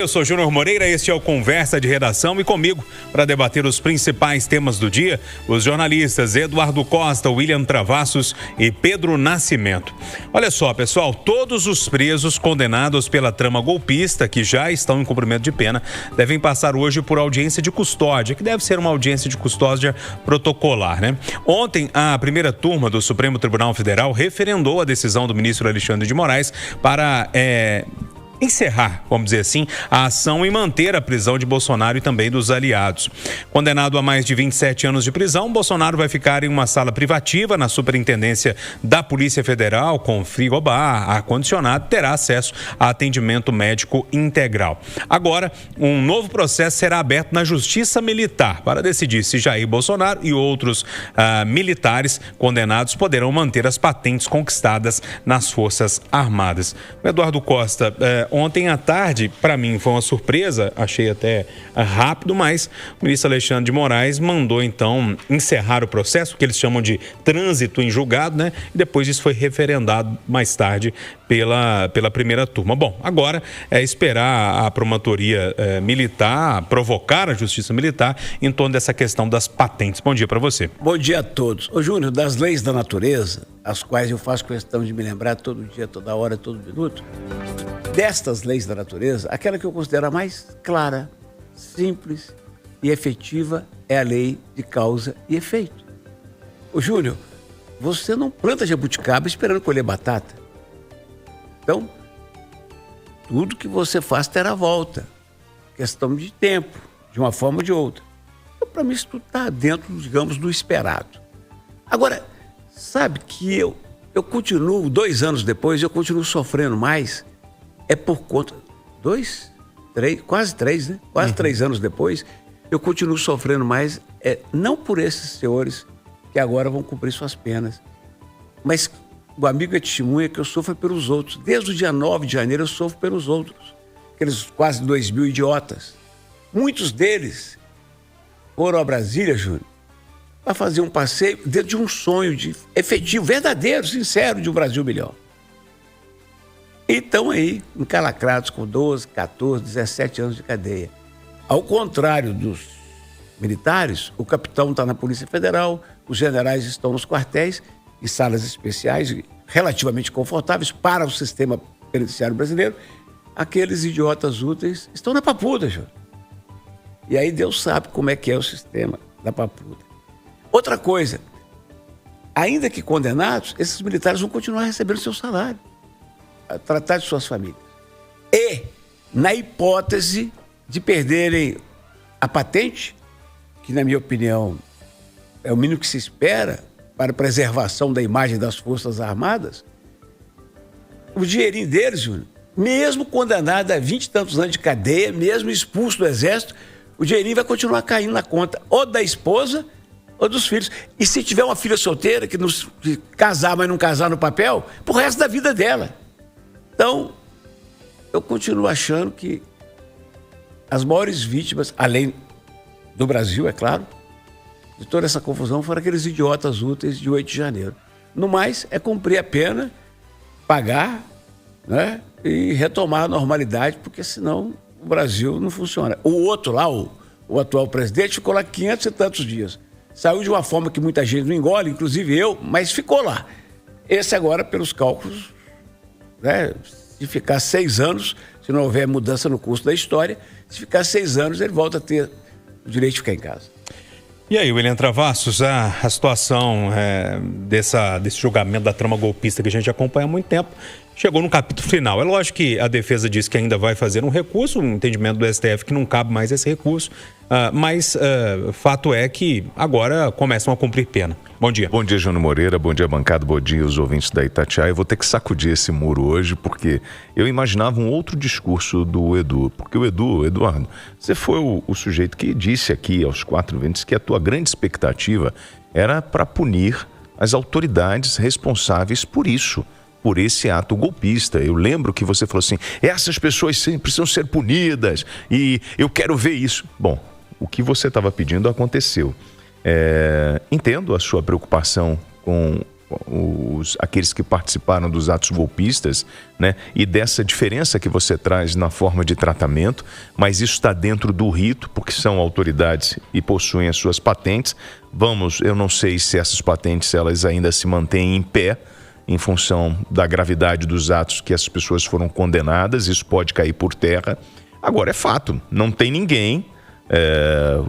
Eu sou Júnior Moreira, este é o Conversa de Redação e comigo, para debater os principais temas do dia, os jornalistas Eduardo Costa, William Travassos e Pedro Nascimento. Olha só, pessoal, todos os presos condenados pela trama golpista, que já estão em cumprimento de pena, devem passar hoje por audiência de custódia, que deve ser uma audiência de custódia protocolar, né? Ontem, a primeira turma do Supremo Tribunal Federal referendou a decisão do ministro Alexandre de Moraes para encerrar, vamos dizer assim, a ação e manter a prisão de Bolsonaro e também dos aliados. Condenado a mais de 27 anos de prisão, Bolsonaro vai ficar em uma sala privativa na Superintendência da Polícia Federal, com frigobar, ar-condicionado, terá acesso a atendimento médico integral. Agora, um novo processo será aberto na Justiça Militar para decidir se Jair Bolsonaro e outros militares condenados poderão manter as patentes conquistadas nas Forças Armadas. O Eduardo Costa, ontem à tarde, para mim foi uma surpresa, achei até rápido, mas o ministro Alexandre de Moraes mandou então encerrar o processo, que eles chamam de trânsito em julgado, né? E depois isso foi referendado mais tarde pela primeira turma. Bom, agora é esperar a promotoria militar, provocar a Justiça Militar em torno dessa questão das patentes. Bom dia para você. Bom dia a todos. Ô Júnior, das leis da natureza, as quais eu faço questão de me lembrar todo dia, toda hora, todo minuto, destas leis da natureza, aquela que eu considero a mais clara, simples e efetiva é a lei de causa e efeito. Ô Júnior, você não planta jabuticaba esperando colher batata. Então, tudo que você faz terá volta. Questão de tempo, de uma forma ou de outra. Então, para mim, isso está dentro, digamos, do esperado. Agora, sabe que eu continuo, 2 anos depois, eu continuo sofrendo mais. É por conta... 2, 3, quase 3, né? Quase 3 anos depois, eu continuo sofrendo mais, não por esses senhores que agora vão cumprir suas penas, mas o amigo é testemunha que eu sofro pelos outros. Desde o dia 9 de janeiro eu sofro pelos outros. Aqueles quase 2.000 idiotas. Muitos deles foram a Brasília, Júnior, para fazer um passeio dentro de um sonho efetivo, verdadeiro, sincero, de um Brasil melhor. E estão aí, encalacrados com 12, 14, 17 anos de cadeia. Ao contrário dos militares, o capitão está na Polícia Federal, os generais estão nos quartéis, em salas especiais, relativamente confortáveis para o sistema penitenciário brasileiro. Aqueles idiotas úteis estão na papuda, Júnior. E aí Deus sabe como é que é o sistema da papuda. Outra coisa, ainda que condenados, esses militares vão continuar recebendo seu salário, a tratar de suas famílias. E, na hipótese de perderem a patente, que na minha opinião é o mínimo que se espera para a preservação da imagem das Forças Armadas, o dinheirinho deles, Júnior, mesmo condenado a 20 e tantos anos de cadeia, mesmo expulso do Exército, o dinheirinho vai continuar caindo na conta ou da esposa ou dos filhos. E se tiver uma filha solteira que casar, mas não casar no papel, pro resto da vida dela. Então, eu continuo achando que as maiores vítimas, além do Brasil, é claro, de toda essa confusão, foram aqueles idiotas úteis de 8 de janeiro. No mais, é cumprir a pena, pagar, né, e retomar a normalidade, porque senão o Brasil não funciona. O outro lá, o atual presidente, ficou lá 500 e tantos dias. Saiu de uma forma que muita gente não engole, inclusive eu, mas ficou lá. Esse agora, pelos cálculos, né, se ficar 6 anos, se não houver mudança no curso da história, se ficar 6 anos, ele volta a ter o direito de ficar em casa. E aí, William Travassos, a situação desse julgamento da trama golpista que a gente acompanha há muito tempo chegou no capítulo final. É lógico que a defesa diz que ainda vai fazer um recurso, um entendimento do STF que não cabe mais esse recurso, mas fato é que agora começam a cumprir pena. Bom dia. Bom dia, Júnior Moreira, bom dia, bancada, bom dia, os ouvintes da Itatiaia. Eu vou ter que sacudir esse muro hoje, porque eu imaginava um outro discurso do Edu, porque o Eduardo, você foi o sujeito que disse aqui aos 4 ventos que a tua grande expectativa era para punir as autoridades responsáveis por isso, por esse ato golpista. Eu lembro que você falou assim, essas pessoas sempre precisam ser punidas e eu quero ver isso. Bom, o que você estava pedindo aconteceu. Entendo a sua preocupação com aqueles que participaram dos atos golpistas, né? E dessa diferença que você traz na forma de tratamento, mas isso está dentro do rito, porque são autoridades e possuem as suas patentes. Eu não sei se essas patentes elas ainda se mantêm em pé, em função da gravidade dos atos que essas pessoas foram condenadas, isso pode cair por terra. Agora é fato, não tem ninguém.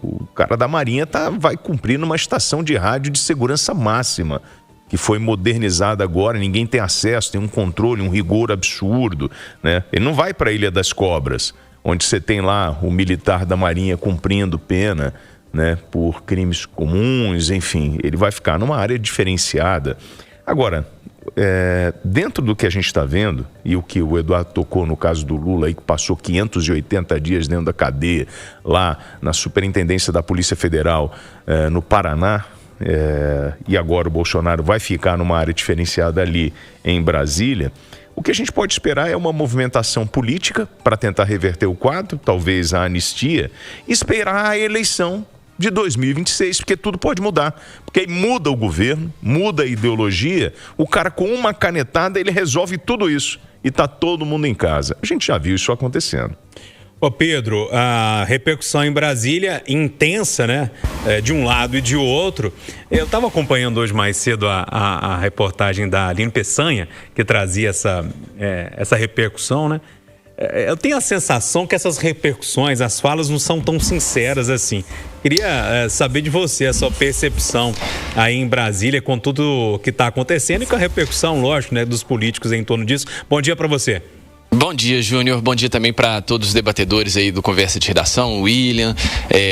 O cara da Marinha vai cumprir numa estação de rádio de segurança máxima, que foi modernizada agora, ninguém tem acesso, tem um controle, um rigor absurdo, né? Ele não vai para a Ilha das Cobras, onde você tem lá o militar da Marinha cumprindo pena, né, por crimes comuns, enfim, ele vai ficar numa área diferenciada. Agora, dentro do que a gente está vendo, e o que o Eduardo tocou no caso do Lula, aí, que passou 580 dias dentro da cadeia, lá na Superintendência da Polícia Federal, no Paraná, e agora o Bolsonaro vai ficar numa área diferenciada ali em Brasília, o que a gente pode esperar é uma movimentação política para tentar reverter o quadro, talvez a anistia, e esperar a eleição de 2026, porque tudo pode mudar. Porque aí muda o governo, muda a ideologia, o cara com uma canetada ele resolve tudo isso e tá todo mundo em casa. A gente já viu isso acontecendo. Ô Pedro, a repercussão em Brasília intensa, né? De um lado e de outro. Eu estava acompanhando hoje mais cedo a reportagem da Aline Peçanha, que trazia essa repercussão, né? Eu tenho a sensação que essas repercussões, as falas não são tão sinceras assim. Queria saber de você a sua percepção aí em Brasília com tudo que está acontecendo e com a repercussão, lógico, né, dos políticos em torno disso. Bom dia para você. Bom dia, Júnior. Bom dia também para todos os debatedores aí do Conversa de Redação, o William,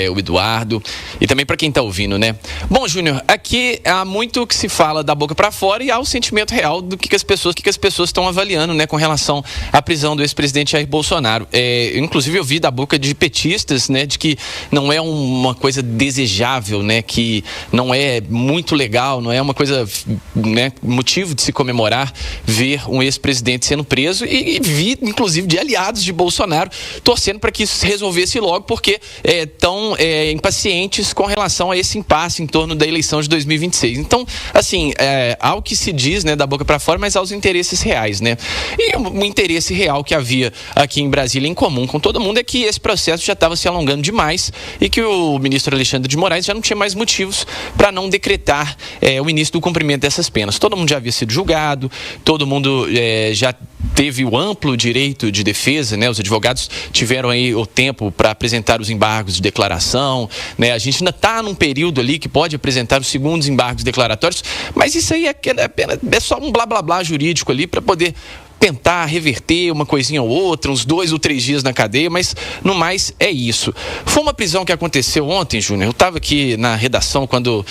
o Eduardo e também para quem está ouvindo, né? Bom, Júnior, aqui há muito que se fala da boca para fora e há o sentimento real do que as pessoas estão avaliando, né, com relação à prisão do ex-presidente Jair Bolsonaro. Inclusive eu vi da boca de petistas, né, de que não é uma coisa desejável, né, que não é muito legal, não é uma coisa, né, motivo de se comemorar ver um ex-presidente sendo preso e vi inclusive de aliados de Bolsonaro torcendo para que isso se resolvesse logo, porque estão impacientes com relação a esse impasse em torno da eleição de 2026. Então, assim, há o que se diz, né, da boca para fora, mas há os interesses reais, né? E o interesse real que havia aqui em Brasília em comum com todo mundo é que esse processo já estava se alongando demais e que o ministro Alexandre de Moraes já não tinha mais motivos para não decretar o início do cumprimento dessas penas. Todo mundo já havia sido julgado, todo mundo já teve o amplo direito de defesa, né? Os advogados tiveram aí o tempo para apresentar os embargos de declaração, né? A gente ainda está num período ali que pode apresentar os segundos embargos declaratórios, mas isso aí é só um blá blá blá jurídico ali para poder tentar reverter uma coisinha ou outra, uns 2 ou 3 dias na cadeia, mas no mais é isso. Foi uma prisão que aconteceu ontem, Júnior. Eu estava aqui na redação quando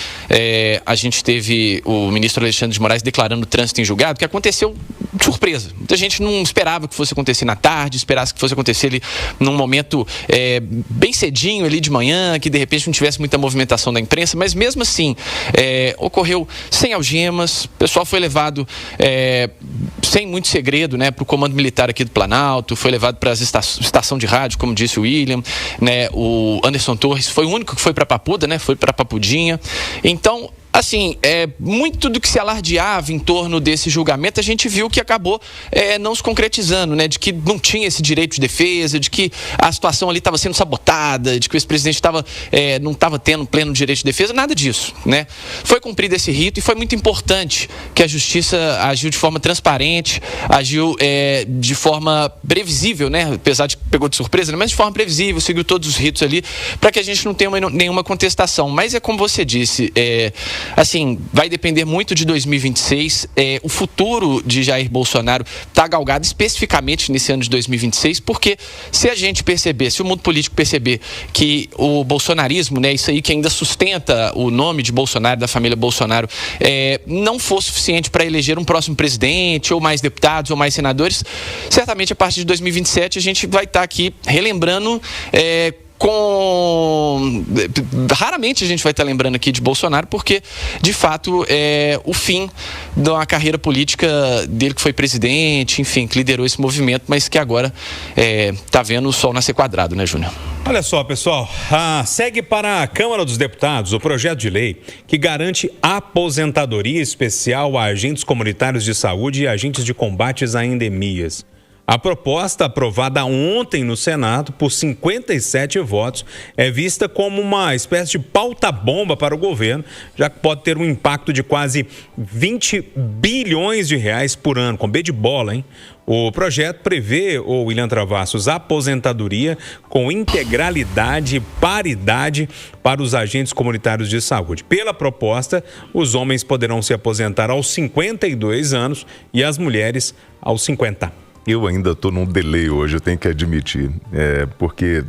a gente teve o ministro Alexandre de Moraes declarando o trânsito em julgado, que aconteceu de surpresa. Muita gente não esperava que fosse acontecer na tarde, esperasse que fosse acontecer ali num momento bem cedinho ali de manhã, que de repente não tivesse muita movimentação da imprensa, mas mesmo assim ocorreu sem algemas, o pessoal foi levado sem muito segredo, né, para o comando militar aqui do Planalto, foi levado para a estação de rádio, como disse o William, né, o Anderson Torres foi o único que foi para Papuda, né, foi para Papudinha. Então, assim, muito do que se alardeava em torno desse julgamento, a gente viu que acabou não se concretizando, né? De que não tinha esse direito de defesa, de que a situação ali estava sendo sabotada, de que o ex-presidente não estava tendo pleno direito de defesa, nada disso, né? Foi cumprido esse rito e foi muito importante que a justiça agiu de forma transparente, agiu de forma previsível, né? Apesar de que pegou de surpresa, né? Mas de forma previsível, seguiu todos os ritos ali, para que a gente não tenha nenhuma contestação. Mas é como você disse, assim, vai depender muito de 2026. O futuro de Jair Bolsonaro está galgado especificamente nesse ano de 2026, porque se a gente perceber, se o mundo político perceber que o bolsonarismo, né, isso aí que ainda sustenta o nome de Bolsonaro, da família Bolsonaro, não for suficiente para eleger um próximo presidente, ou mais deputados, ou mais senadores, certamente a partir de 2027 a gente vai estar aqui relembrando Raramente a gente vai estar lembrando aqui de Bolsonaro, porque, de fato, é o fim da carreira política dele, que foi presidente, enfim, que liderou esse movimento, mas que agora está vendo o sol nascer quadrado, né, Júnior? Olha só, pessoal, segue para a Câmara dos Deputados o projeto de lei que garante aposentadoria especial a agentes comunitários de saúde e agentes de combates a endemias. A proposta, aprovada ontem no Senado por 57 votos, é vista como uma espécie de pauta-bomba para o governo, já que pode ter um impacto de quase 20 bilhões de reais por ano, com B de bola, hein? O projeto prevê, William Travassos, aposentadoria com integralidade e paridade para os agentes comunitários de saúde. Pela proposta, os homens poderão se aposentar aos 52 anos e as mulheres aos 50. Eu ainda estou num delay hoje, eu tenho que admitir, porque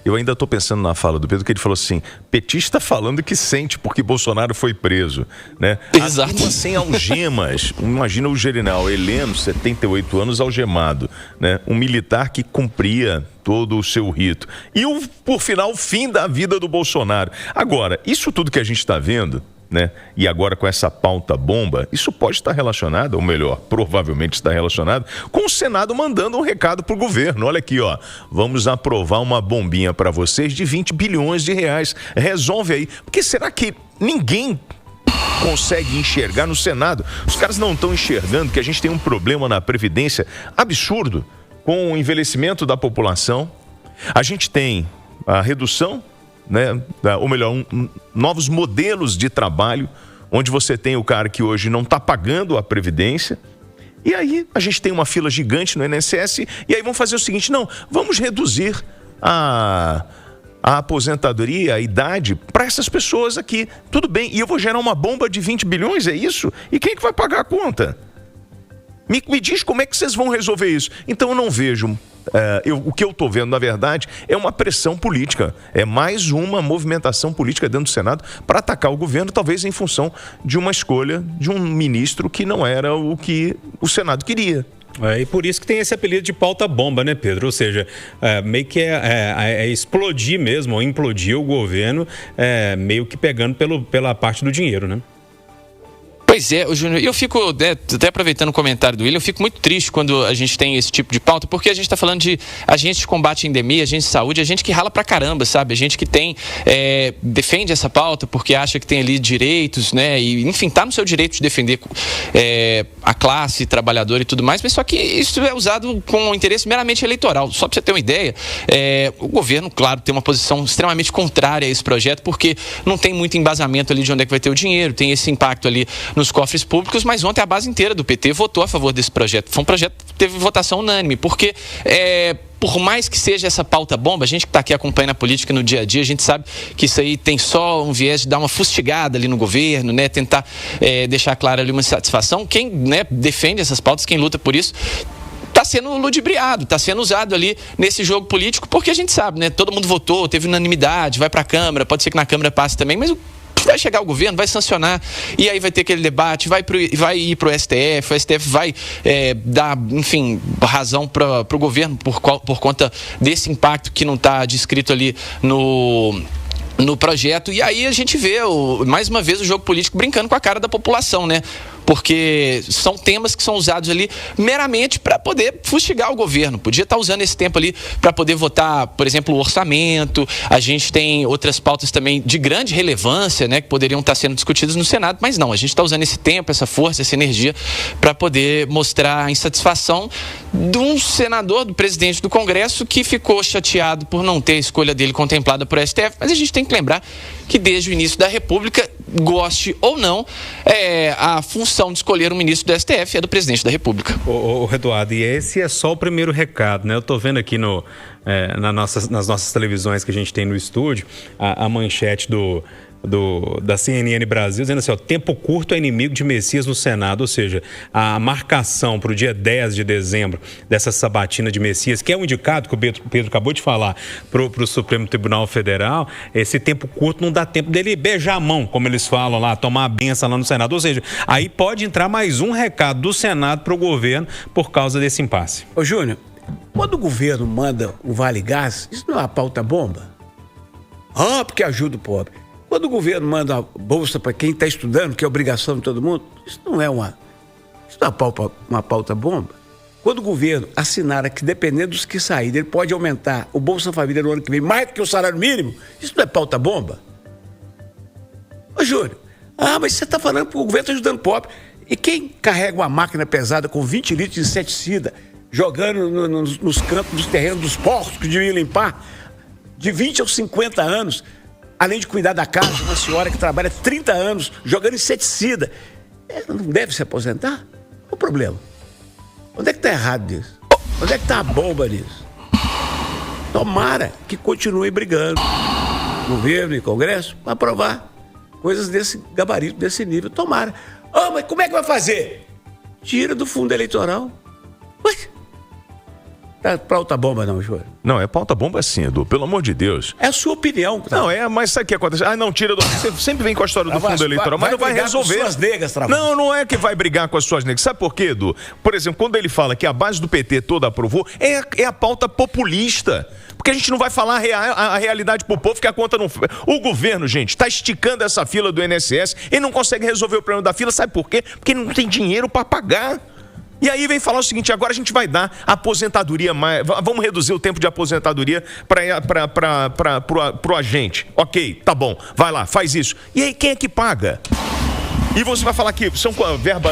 eu ainda estou pensando na fala do Pedro, que ele falou assim, petista falando que sente porque Bolsonaro foi preso, né? Exato. A turma sem algemas, imagina o general Heleno, 78 anos, algemado, né? Um militar que cumpria todo o seu rito. E, por final, o fim da vida do Bolsonaro. Agora, isso tudo que a gente está vendo, né? E agora com essa pauta bomba, isso pode estar relacionado, ou melhor, provavelmente está relacionado, com o Senado mandando um recado para o governo. Olha aqui, ó, vamos aprovar uma bombinha para vocês de 20 bilhões de reais. Resolve aí. Porque será que ninguém consegue enxergar no Senado? Os caras não estão enxergando que a gente tem um problema na Previdência absurdo com o envelhecimento da população. A gente tem a redução, né? Ou melhor, novos modelos de trabalho, onde você tem o cara que hoje não está pagando a Previdência, e aí a gente tem uma fila gigante no INSS, e aí vamos fazer o seguinte, não, vamos reduzir a aposentadoria, a idade para essas pessoas aqui, tudo bem, e eu vou gerar uma bomba de 20 bilhões, é isso? E quem é que vai pagar a conta? Me diz como é que vocês vão resolver isso. Então eu não vejo... o que eu estou vendo, na verdade, é uma pressão política. É mais uma movimentação política dentro do Senado para atacar o governo, talvez em função de uma escolha de um ministro que não era o que o Senado queria. E por isso que tem esse apelido de pauta-bomba, né, Pedro? Ou seja, meio que é explodir mesmo, ou implodir o governo, meio que pegando pela parte do dinheiro, né? Pois é, Júnior, eu fico, até aproveitando o comentário do William, eu fico muito triste quando a gente tem esse tipo de pauta, porque a gente está falando de agentes de combate à endemia, agentes de saúde, a gente que rala pra caramba, sabe? A gente que defende essa pauta porque acha que tem ali direitos, né? E, enfim, tá no seu direito de defender a classe trabalhadora e tudo mais, mas só que isso é usado com um interesse meramente eleitoral. Só para você ter uma ideia, o governo, claro, tem uma posição extremamente contrária a esse projeto, porque não tem muito embasamento ali de onde é que vai ter o dinheiro, tem esse impacto ali nos cofres públicos, mas ontem a base inteira do PT votou a favor desse projeto. Foi um projeto que teve votação unânime, porque por mais que seja essa pauta bomba, a gente que está aqui acompanhando a política no dia a dia, a gente sabe que isso aí tem só um viés de dar uma fustigada ali no governo, né? Tentar deixar clara ali uma insatisfação. Quem, né, defende essas pautas, quem luta por isso, está sendo ludibriado, está sendo usado ali nesse jogo político, porque a gente sabe, né? Todo mundo votou, teve unanimidade, vai para a Câmara, pode ser que na Câmara passe também, mas vai chegar o governo, vai sancionar, e aí vai ter aquele debate, vai ir para o STF, o STF vai dar, enfim, razão para o governo por conta desse impacto que não está descrito ali no projeto, e aí a gente vê, mais uma vez, o jogo político brincando com a cara da população, né? Porque são temas que são usados ali meramente para poder fustigar o governo. Podia estar usando esse tempo ali para poder votar, por exemplo, o orçamento. A gente tem outras pautas também de grande relevância, né, que poderiam estar sendo discutidas no Senado, mas não, a gente está usando esse tempo, essa força, essa energia para poder mostrar a insatisfação de um senador, do presidente do Congresso, que ficou chateado por não ter a escolha dele contemplada por STF. Mas a gente tem que lembrar que desde o início da República, goste ou não, a função de escolher um ministro do STF é do presidente da República. Eduardo, e esse é só o primeiro recado, né? Eu estou vendo aqui nas nossas televisões que a gente tem no estúdio, a manchete da CNN Brasil, dizendo assim, tempo curto é inimigo de Messias no Senado, ou seja, a marcação para o dia 10 de dezembro dessa sabatina de Messias, que é um indicado que o Pedro acabou de falar para o Supremo Tribunal Federal, esse tempo curto não dá tempo dele beijar a mão, como eles falam lá, tomar a benção lá no Senado, ou seja, aí pode entrar mais um recado do Senado para o governo por causa desse impasse. Ô Júnior, Quando o governo manda um Vale Gás, isso não é uma pauta bomba? Porque ajuda o pobre. Quando o governo manda uma bolsa para quem está estudando, que é obrigação de todo mundo, isso não é uma pauta bomba? Quando o governo assinar que, dependendo dos que saírem, ele pode aumentar o Bolsa Família no ano que vem mais do que o salário mínimo, isso não é pauta bomba? Ô, Júnior, mas você está falando que o governo está ajudando o pobre. E quem carrega uma máquina pesada com 20 litros de inseticida, jogando nos campos dos terrenos dos porcos que deviam limpar, de 20 aos 50 anos, além de cuidar da casa, uma senhora que trabalha 30 anos jogando inseticida, ela não deve se aposentar? Qual o problema? Onde é que está errado nisso? Onde é que está a bomba nisso? Tomara que continue brigando, governo e Congresso, para aprovar coisas desse gabarito, desse nível. Tomara. Mas como é que vai fazer? Tira do fundo eleitoral. Ué? Tá pauta bomba não, Júlio? Não, é pauta bomba sim, Edu, pelo amor de Deus. É a sua opinião. Tá? Não, mas sabe o que acontece? Não, tira do... Você sempre vem com a história do fundo eleitoral, mas não vai resolver. Com suas negas, Travassos. Não é que vai brigar com as suas negas. Sabe por quê, Edu? Por exemplo, quando ele fala que a base do PT toda aprovou, é a pauta populista. Porque a gente não vai falar a realidade pro povo, que a conta não... O governo, gente, está esticando essa fila do INSS e não consegue resolver o problema da fila. Sabe por quê? Porque não tem dinheiro para pagar. E aí vem falar o seguinte, agora a gente vai dar aposentadoria mais... Vamos reduzir o tempo de aposentadoria pro agente. Ok, tá bom, vai lá, faz isso. E aí quem é que paga? E você vai falar que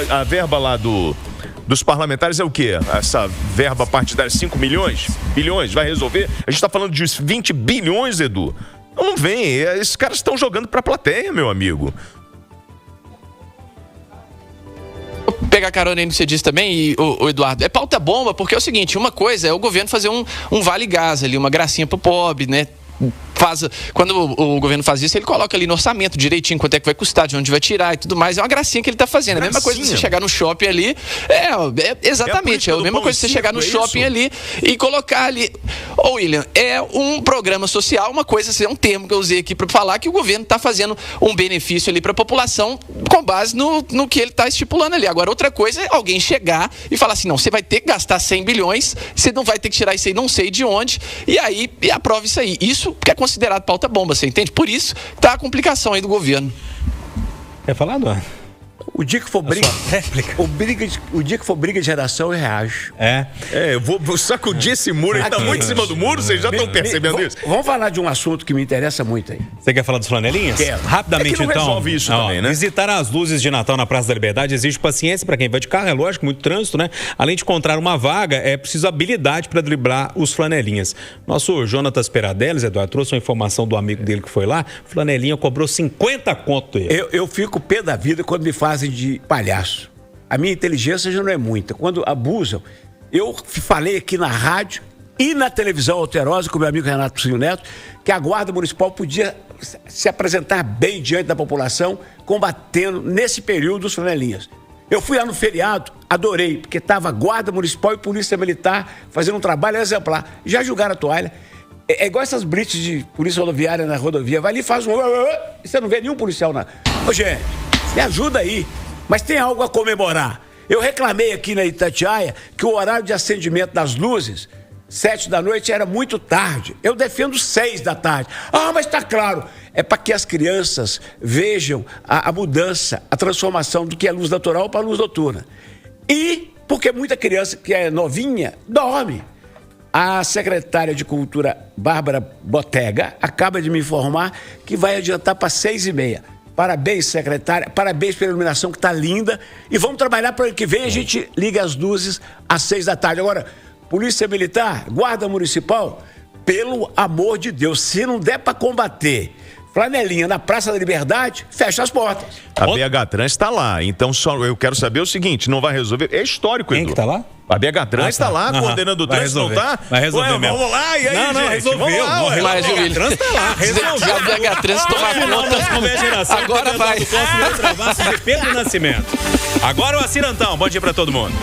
a verba lá dos parlamentares é o quê? Essa verba partidária, 5 milhões? Bilhões, vai resolver? A gente tá falando de 20 bilhões, Edu. Não vem, esses caras estão jogando pra plateia, meu amigo. Pegar carona aí no que você disse também, e o Eduardo, é pauta bomba, porque é o seguinte, uma coisa é o governo fazer um vale gás ali, uma gracinha pro pobre, né? Quando o governo faz isso, ele coloca ali no orçamento direitinho quanto é que vai custar, de onde vai tirar e tudo mais. É uma gracinha que ele tá fazendo. É a mesma coisa que você chegar no shopping ali. Exatamente. É a mesma coisa que você chegar no shopping ali e colocar ali. William, é um programa social, uma coisa, assim, é um termo que eu usei aqui para falar que o governo tá fazendo um benefício ali para a população com base no que ele tá estipulando ali. Agora, outra coisa é alguém chegar e falar assim: não, você vai ter que gastar 100 bilhões, você não vai ter que tirar isso aí, não sei de onde, e aí aprova isso aí. Isso que é considerado pauta bomba, você entende? Por isso tá a complicação aí do governo. Quer falar, Eduardo? O dia que for briga, o dia que for briga de geração, eu reajo. Eu vou sacudir esse muro. Ele tá muito em cima do muro, vocês já estão percebendo isso? Vamos falar de um assunto que me interessa muito aí. Você quer falar dos flanelinhas? Quero. Rapidamente, não então. Resolve isso também, né? Visitar as luzes de Natal na Praça da Liberdade exige paciência para quem vai de carro, é lógico, muito trânsito, né? Além de encontrar uma vaga, é preciso habilidade para driblar os flanelinhas. Nosso Jonatas Peradelis, Eduardo, trouxe uma informação do amigo dele que foi lá. Flanelinha cobrou 50 conto dele. Eu fico pé da vida quando me fazem de palhaço. A minha inteligência já não é muita. Quando abusam, eu falei aqui na rádio e na televisão Alterosa com meu amigo Renato Silvio Neto que a Guarda Municipal podia se apresentar bem diante da população, combatendo nesse período os flanelinhas. Eu fui lá no feriado, adorei, porque estava Guarda Municipal e Polícia Militar fazendo um trabalho exemplar. Já jogaram a toalha. É igual essas blitz de polícia rodoviária na rodovia. Vai ali e faz um... E você não vê nenhum policial na... Ô, gente, me ajuda aí. Mas tem algo a comemorar. Eu reclamei aqui na Itatiaia que o horário de acendimento das luzes, 7 da noite, era muito tarde. Eu defendo 6 da tarde. Mas tá claro. É para que as crianças vejam a mudança, a transformação do que é luz natural para luz noturna. E porque muita criança que é novinha dorme. A secretária de Cultura, Bárbara Botega, acaba de me informar que vai adiantar para 6h30. Parabéns, secretária. Parabéns pela iluminação que está linda. E vamos trabalhar para o ano que vem. A gente liga as luzes às 6 da tarde. Agora, Polícia Militar, Guarda Municipal, pelo amor de Deus, se não der para combater flanelinha na Praça da Liberdade, fecha as portas. A BH Trans está lá. Então só eu quero saber o seguinte, não vai resolver. É histórico, Edu. Quem que está lá? A BH Trans está lá, coordenando o trânsito, não tá? Vai resolver mesmo. Vamos lá, e aí, não, resolveu. Mas o BH Trans está lá. Resolveu. A BH Trans toma conta. Agora vai. Pedro Nascimento. Agora o Acirantão. Bom dia para todo mundo.